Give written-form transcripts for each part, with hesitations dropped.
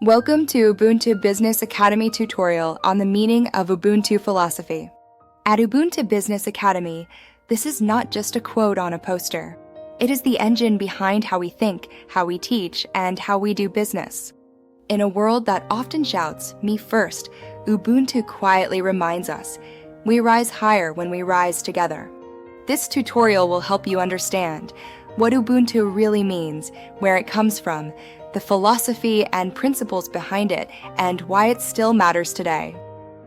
Welcome to Ubuntu Business Academy tutorial on the meaning of Ubuntu philosophy. At Ubuntu Business Academy, this is not just a quote on a poster. It is the engine behind how we think, how we teach, and how we do business. In a world that often shouts, "Me first," Ubuntu quietly reminds us, we rise higher when we rise together. This tutorial will help you understand what Ubuntu really means, where it comes from, the philosophy and principles behind it, and why it still matters today.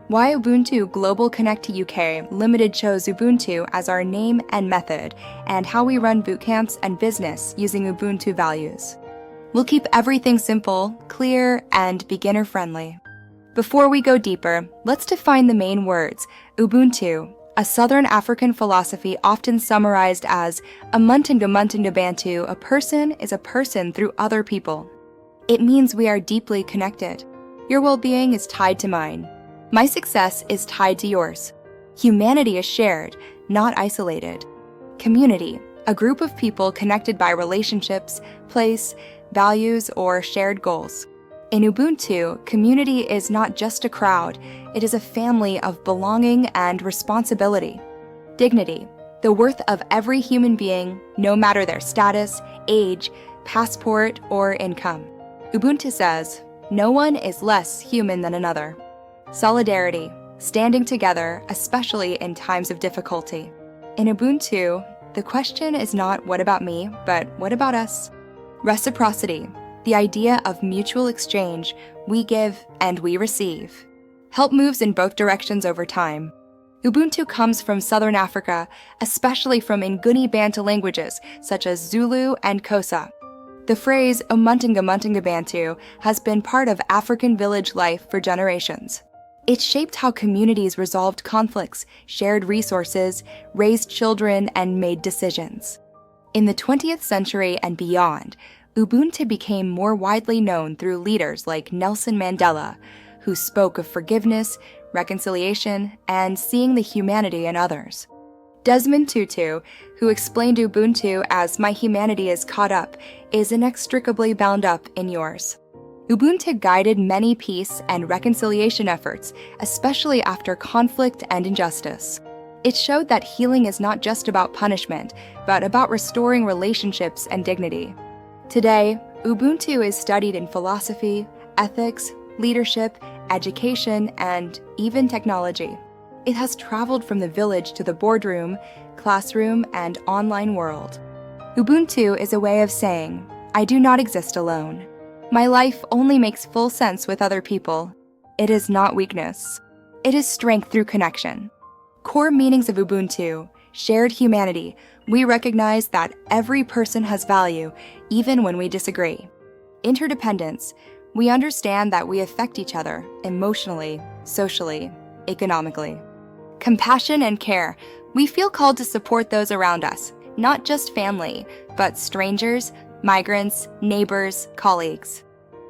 Why Ubuntu Global Connect to UK Limited chose Ubuntu as our name and method, and how we run bootcamps and business using Ubuntu values. We'll keep everything simple, clear, and beginner-friendly. Before we go deeper, let's define the main words. Ubuntu, a Southern African philosophy often summarized as a Muntinga Bantu, a person is a person through other people. It means we are deeply connected. Your well-being is tied to mine. My success is tied to yours. Humanity is shared, not isolated. Community, a group of people connected by relationships, place, values, or shared goals. In Ubuntu, community is not just a crowd, it is a family of belonging and responsibility. Dignity, the worth of every human being, no matter their status, age, passport, or income. Ubuntu says, no one is less human than another. Solidarity, standing together, especially in times of difficulty. In Ubuntu, the question is not what about me, but what about us? Reciprocity, the idea of mutual exchange, we give and we receive. Help moves in both directions over time. Ubuntu comes from Southern Africa, especially from Nguni Bantu languages such as Zulu and Xhosa. The phrase Muntinga Bantu has been part of African village life for generations. It shaped how communities resolved conflicts, shared resources, raised children, and made decisions. In the 20th century and beyond, Ubuntu became more widely known through leaders like Nelson Mandela, who spoke of forgiveness, reconciliation, and seeing the humanity in others. Desmond Tutu, who explained Ubuntu as "my humanity is caught up," is inextricably bound up in yours. Ubuntu guided many peace and reconciliation efforts, especially after conflict and injustice. It showed that healing is not just about punishment, but about restoring relationships and dignity. Today, Ubuntu is studied in philosophy, ethics, leadership, education, and even technology. It has traveled from the village to the boardroom, classroom, and online world. Ubuntu is a way of saying, I do not exist alone. My life only makes full sense with other people. It is not weakness. It is strength through connection. Core meanings of Ubuntu: shared humanity. We recognize that every person has value, even when we disagree. Interdependence. We understand that we affect each other emotionally, socially, economically. Compassion and care. We feel called to support those around us, not just family, but strangers, migrants, neighbors, colleagues.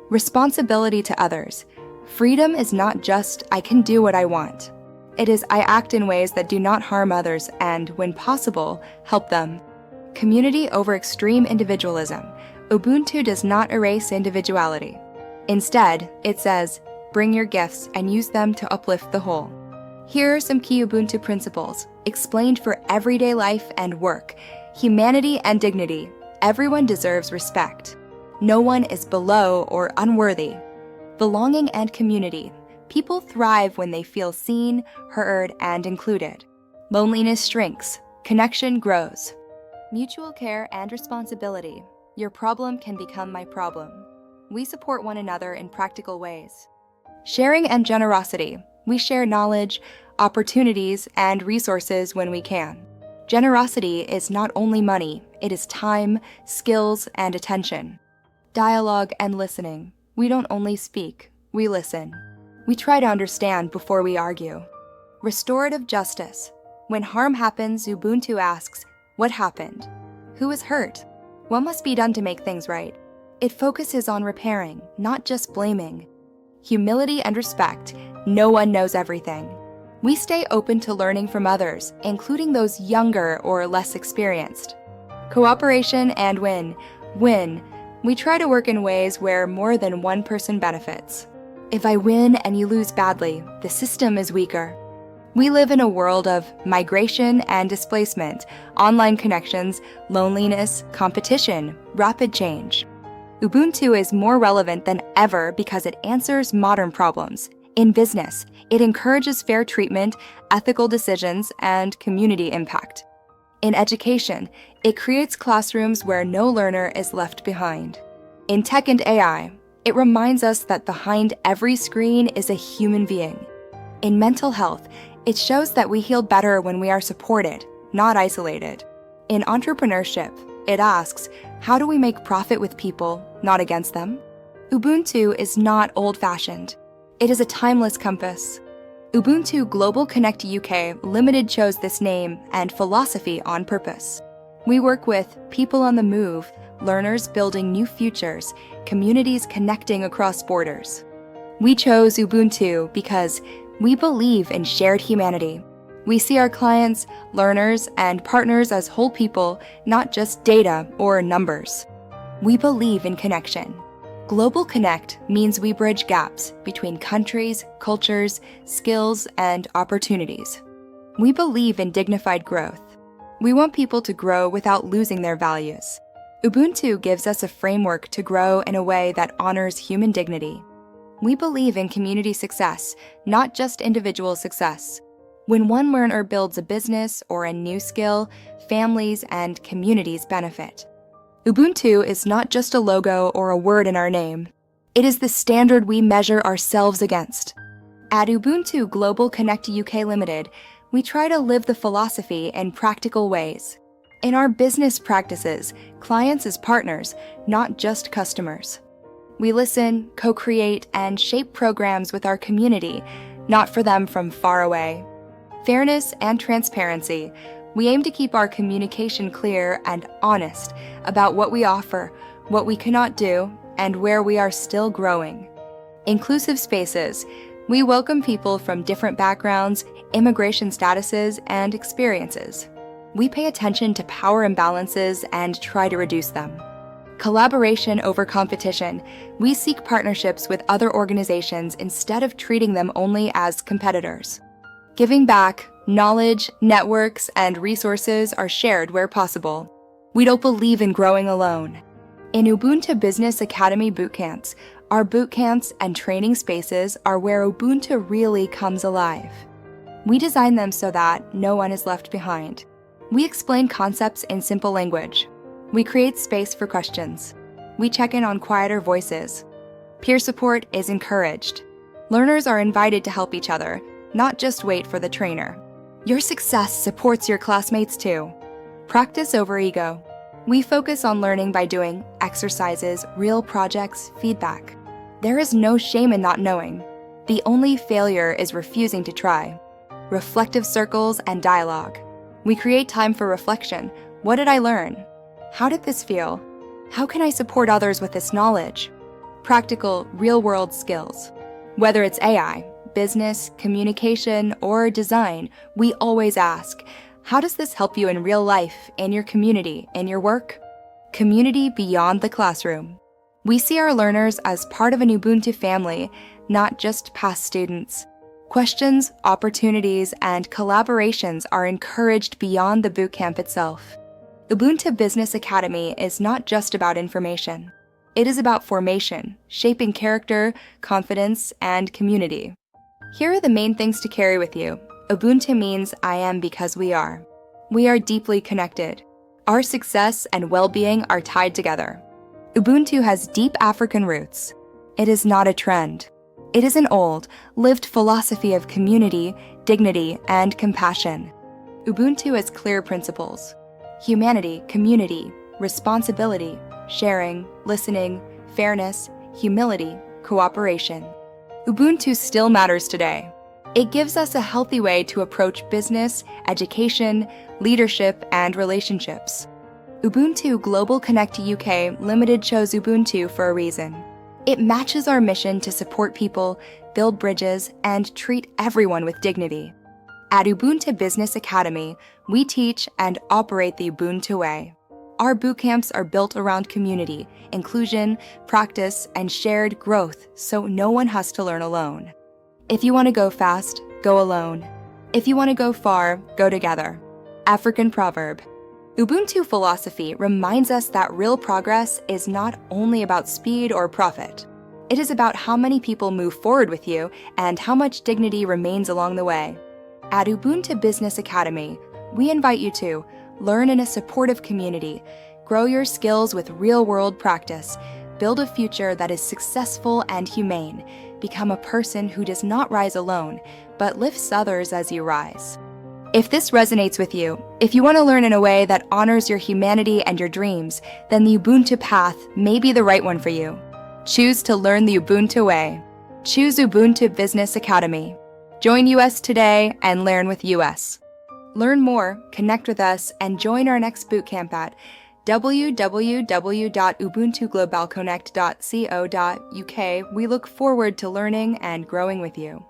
Responsibility to others. Freedom is not just I can do what I want. It is I act in ways that do not harm others and, when possible, help them. Community over extreme individualism. Ubuntu does not erase individuality. Instead, it says, bring your gifts and use them to uplift the whole. Here are some key Ubuntu principles, explained for everyday life and work. Humanity and dignity. Everyone deserves respect. No one is below or unworthy. Belonging and community. People thrive when they feel seen, heard, and included. Loneliness shrinks. Connection grows. Mutual care and responsibility. Your problem can become my problem. We support one another in practical ways. Sharing and generosity. We share knowledge, opportunities, and resources when we can. Generosity is not only money, it is time, skills, and attention. Dialogue and listening. We don't only speak, we listen. We try to understand before we argue. Restorative justice. When harm happens, Ubuntu asks, what happened? Who is hurt? What must be done to make things right? It focuses on repairing, not just blaming. Humility and respect. No one knows everything. We stay open to learning from others, including those younger or less experienced. Cooperation and win. Win. We try to work in ways where more than one person benefits. If I win and you lose badly, the system is weaker. We live in a world of migration and displacement, online connections, loneliness, competition, rapid change. Ubuntu is more relevant than ever because it answers modern problems. In business, it encourages fair treatment, ethical decisions, and community impact. In education, it creates classrooms where no learner is left behind. In tech and AI, it reminds us that behind every screen is a human being. In mental health, it shows that we heal better when we are supported, not isolated. In entrepreneurship, it asks, how do we make profit with people, not against them? Ubuntu is not old-fashioned. It is a timeless compass. Ubuntu Global Connect UK Limited chose this name and philosophy on purpose. We work with people on the move, learners building new futures, communities connecting across borders. We chose Ubuntu because we believe in shared humanity. We see our clients, learners, and partners as whole people, not just data or numbers. We believe in connection. Global Connect means we bridge gaps between countries, cultures, skills, and opportunities. We believe in dignified growth. We want people to grow without losing their values. Ubuntu gives us a framework to grow in a way that honors human dignity. We believe in community success, not just individual success. When one learner builds a business or a new skill, families and communities benefit. Ubuntu is not just a logo or a word in our name. It is the standard we measure ourselves against. At Ubuntu Global Connect UK Limited, we try to live the philosophy in practical ways. In our business practices, clients as partners, not just customers. We listen, co-create, and shape programs with our community, not for them from far away. Fairness and transparency. We aim to keep our communication clear and honest about what we offer, what we cannot do, and where we are still growing. Inclusive spaces. We welcome people from different backgrounds, immigration statuses, and experiences. We pay attention to power imbalances and try to reduce them. Collaboration over competition. We seek partnerships with other organizations instead of treating them only as competitors. Giving back, knowledge, networks, and resources are shared where possible. We don't believe in growing alone. In Ubuntu Business Academy bootcamps, our bootcamps and training spaces are where Ubuntu really comes alive. We design them so that no one is left behind. We explain concepts in simple language. We create space for questions. We check in on quieter voices. Peer support is encouraged. Learners are invited to help each other, not just wait for the trainer. Your success supports your classmates too. Practice over ego. We focus on learning by doing exercises, real projects, feedback. There is no shame in not knowing. The only failure is refusing to try. Reflective circles and dialogue. We create time for reflection. What did I learn? How did this feel? How can I support others with this knowledge? Practical, real-world skills. Whether it's AI, business, communication, or design, we always ask, how does this help you in real life, in your community, in your work? Community beyond the classroom. We see our learners as part of an Ubuntu family, not just past students. Questions, opportunities, and collaborations are encouraged beyond the bootcamp itself. Ubuntu Business Academy is not just about information. It is about formation, shaping character, confidence, and community. Here are the main things to carry with you. Ubuntu means I am because we are. We are deeply connected. Our success and well-being are tied together. Ubuntu has deep African roots. It is not a trend. It is an old, lived philosophy of community, dignity, and compassion. Ubuntu has clear principles. Humanity, community, responsibility, sharing, listening, fairness, humility, cooperation. Ubuntu still matters today. It gives us a healthy way to approach business, education, leadership, and relationships. Ubuntu Global Connect UK Limited chose Ubuntu for a reason. It matches our mission to support people, build bridges, and treat everyone with dignity. At Ubuntu Business Academy, we teach and operate the Ubuntu way. Our bootcamps are built around community, inclusion, practice, and shared growth, so no one has to learn alone. If you want to go fast, go alone. If you want to go far, go together. African proverb. Ubuntu philosophy reminds us that real progress is not only about speed or profit. It is about how many people move forward with you and how much dignity remains along the way. At Ubuntu Business Academy, we invite you to learn in a supportive community, grow your skills with real-world practice, build a future that is successful and humane, become a person who does not rise alone, but lifts others as you rise. If this resonates with you, if you want to learn in a way that honors your humanity and your dreams, then the Ubuntu path may be the right one for you. Choose to learn the Ubuntu way. Choose Ubuntu Business Academy. Join US today and learn with US. Learn more, connect with us, and join our next bootcamp at www.ubuntuglobalconnect.co.uk. We look forward to learning and growing with you.